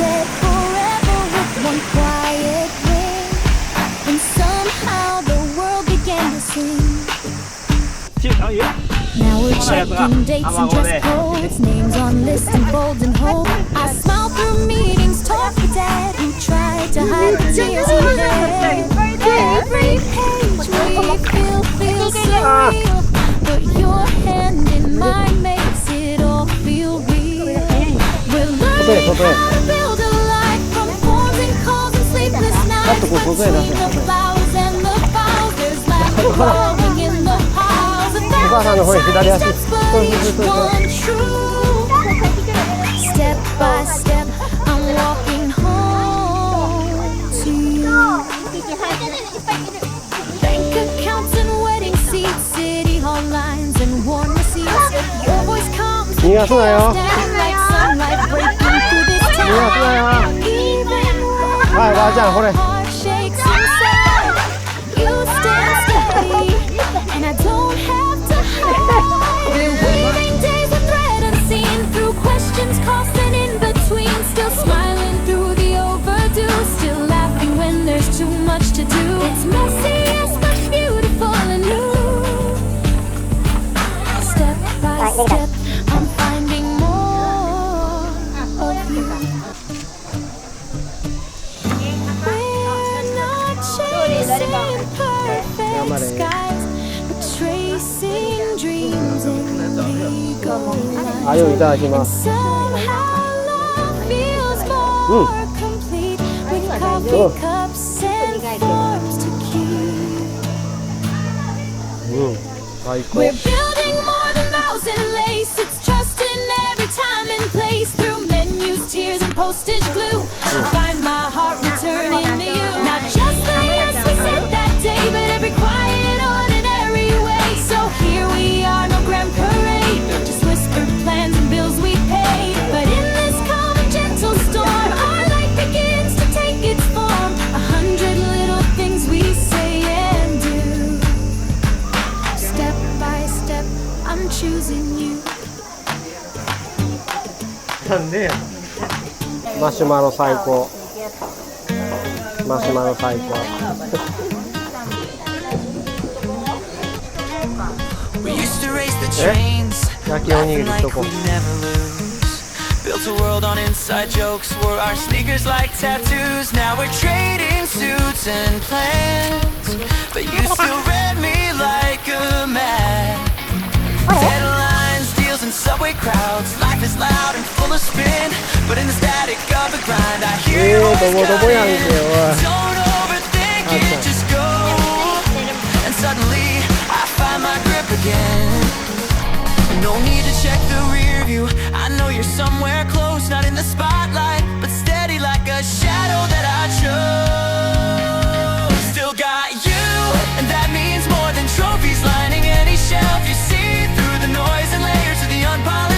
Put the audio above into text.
said forever with one quiet ring, and somehow the world began to sing. Now we're checking dates and dress codes, names on lists and bold and hold. I smile through meetings, talk with Dad, who tried to hide the tears he had. Every page we feel feels surreal, but your hand in mine makes it all feel real. We're learning how to build a life from forms and calls and sleepless nights. Between the vows and the vows, there's laughter growing in the piles. お母さんの方に左足。 Step by step, I'm walking home to you. Bank accounts and wedding seats, city hall lines and worn receipts. Your voice comes down like sunlight breaking through this town. Even when my heart shakes inside, you stand steady, and I don't have to hide. We're weaving days of thread unseen through questions crossed and in between. Still smiling through the overdue, still laughing when there's too much to do. It's messy, yes, but beautiful and new. Step by step, I'm finding more of you. We're not chasing perfect skies, but tracing dreams in legal lines. あゆいただきます。 Somehow love feels more complete with coffee cups and forms to keep. 最高。 We're building more than vows and lace. It's trust in every time and place. Through menus, tears, and postage glue, I find my heart returning to you. Not just the yes we said that day, but every quiet, ordinary way. So here we are, no grand parade, just whispered plans and bills we pay. But in this calm and gentle storm, our life begins to take its form. 100 little things we say and do. Step by step, I'm choosing you. なんでマシュマロ最高。マシュマロ最高。焼きおにぎりとこ。 Built a world on inside jokes, wore our sneakers like tattoos. Now we're trading suits and plans, but you still read me like a man. Deadlines, deals, and subway crowds. Life is loud and full of spin, but in the static of the grind, I hear your voice cutting. Don't overthink it, just go. And suddenly